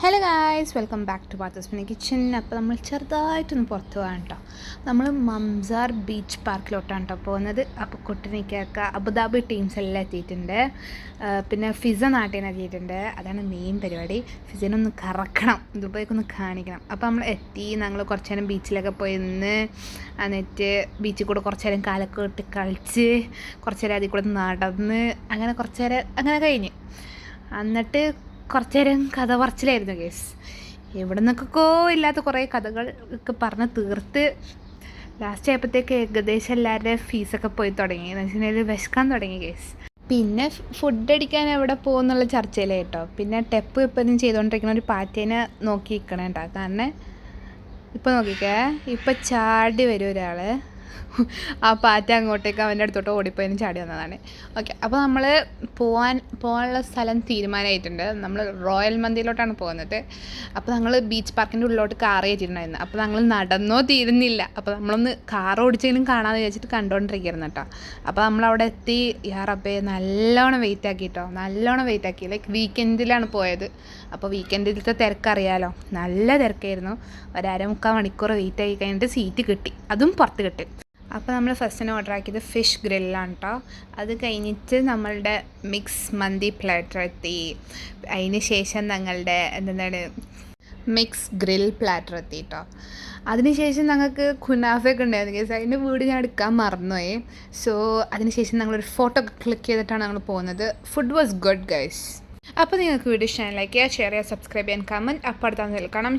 Hello guys, welcome back to പാത്തസ്മിനി kitchen. അപ്പോൾ നമ്മൾ ചെറുതായിട്ടൊന്ന് പുറത്ത് പോകാൻ കേട്ടോ. നമ്മൾ മംസാർ ബീച്ച് പാർക്കിലോട്ടാണ് കേട്ടോ പോകുന്നത്. അപ്പോൾ കുട്ടനിക്കൊക്കെ അബുദാബി ടീംസ് എല്ലാം എത്തിയിട്ടുണ്ട്. പിന്നെ ഫിസ നാട്ടിൽ നിന്ന് എത്തിയിട്ടുണ്ട്. അതാണ് മെയിൻ പരിപാടി. ഫിസിനൊന്ന് കറക്കണം, ദുബായിക്കൊന്ന് കാണിക്കണം. അപ്പോൾ നമ്മൾ എത്തി. ഞങ്ങൾ കുറച്ച് നേരം ബീച്ചിലൊക്കെ പോയി നിന്ന്, എന്നിട്ട് ബീച്ചിൽ കൂടെ കുറച്ച് നേരം കാലൊക്കെ ഇട്ട് കളിച്ച്, കുറച്ച് നേരം അതിൽ കൂടെ നടന്ന്, അങ്ങനെ കുറച്ച് നേരം അങ്ങനെ കഴിഞ്ഞ്. എന്നിട്ട് കുറച്ച് നേരം കഥ പറച്ചിലായിരുന്നു കേസ്. എവിടെ നിന്നൊക്കെയോ ഇല്ലാത്ത കുറേ കഥകൾ ഒക്കെ പറഞ്ഞ് തീർത്ത് ലാസ്റ്റ് ആയപ്പോഴത്തേക്ക് ഏകദേശം എല്ലാവരുടെയും ഫീസൊക്കെ പോയി തുടങ്ങി. എന്ന് വെച്ചിട്ടുണ്ടെങ്കിൽ വിശക്കാൻ തുടങ്ങി കേസ്. പിന്നെ ഫുഡ് അടിക്കാൻ എവിടെ പോകുന്നുള്ള ചർച്ചയിലേ കേട്ടോ. പിന്നെ ടെപ്പ് ഇപ്പം ചെയ്തുകൊണ്ടിരിക്കുന്ന ഒരു പാറ്റേനെ നോക്കി നിൽക്കണം കേട്ടോ. കാരണം ഇപ്പം നോക്കിക്കേ, ഇപ്പം ചാടി വരും ഒരാൾ. ആ പാറ്റ അങ്ങോട്ടേക്ക് അവൻ്റെ അടുത്തോട്ട് ഓടിപ്പോയതിന് ചാടി വന്നതാണ്. ഓക്കെ, അപ്പോൾ നമ്മൾ പോകാനുള്ള സ്ഥലം തീരുമാനമായിട്ടുണ്ട്. നമ്മൾ റോയൽ മന്ദിയിലോട്ടാണ് പോകുന്നത്. അപ്പോൾ ഞങ്ങൾ ബീച്ച് പാർക്കിൻ്റെ ഉള്ളിലോട്ട് കാർ കയറ്റിയിട്ടുണ്ടായിരുന്നു. അപ്പോൾ ഞങ്ങൾ നടന്നോ തീരുന്നില്ല. അപ്പോൾ നമ്മളൊന്ന് കാർ ഓടിച്ചെങ്കിലും കാണാമെന്ന് വിചാരിച്ചിട്ട് കണ്ടുകൊണ്ടിരിക്കുന്നു കേട്ടോ. അപ്പോൾ നമ്മളവിടെ എത്തി. യാ റബ്ബേ, നല്ലോണം വെയിറ്റ് ആക്കി കേട്ടോ, നല്ലോണം വെയിറ്റ് ആക്കി. ലൈക്ക് വീക്കെൻഡിലാണ് പോയത്. അപ്പോൾ വീക്കെൻഡിലത്തെ തിരക്കറിയാലോ, നല്ല തിരക്കായിരുന്നു. ഒരു അരമുക്കാൽ മണിക്കൂർ വെയിറ്റ് ആക്കി കഴിഞ്ഞിട്ട് സീറ്റ് കിട്ടി, അതും പുറത്ത് കിട്ടി. അപ്പോൾ നമ്മൾ ഫസ്റ്റിന് ഓർഡർ ആക്കിയത് ഫിഷ് ഗ്രില്ലാണ് കേട്ടോ. അത് കഴിഞ്ഞിട്ട് നമ്മളുടെ മിക്സ് മന്തി പ്ലാറ്റർ എത്തി. അതിന് ശേഷം ഞങ്ങളുടെ എന്താണ് മിക്സ് ഗ്രിൽ പ്ലാറ്റർ എത്തി കേട്ടോ. അതിനുശേഷം ഞങ്ങൾക്ക് കുനാഫയൊക്കെ ഉണ്ടായിരുന്നു കേസ്. അതിൻ്റെ വീട് ഞാൻ എടുക്കാൻ മറന്നുപോയി. സോ അതിനുശേഷം ഞങ്ങളൊരു ഫോട്ടോ ക്ലിക്ക് ചെയ്തിട്ടാണ് ഞങ്ങൾ പോകുന്നത്. Food was good guys. അപ്പോൾ നിങ്ങൾക്ക് വീഡിയോ ഇഷ്ടമായി ലൈക്ക് ചെയ്യുക, ഷെയർ ചെയ്യുക, സബ്സ്ക്രൈബ് ചെയ്യാൻ, കമൻറ്റ്. അപ്പോൾ അടുത്ത കാണാം.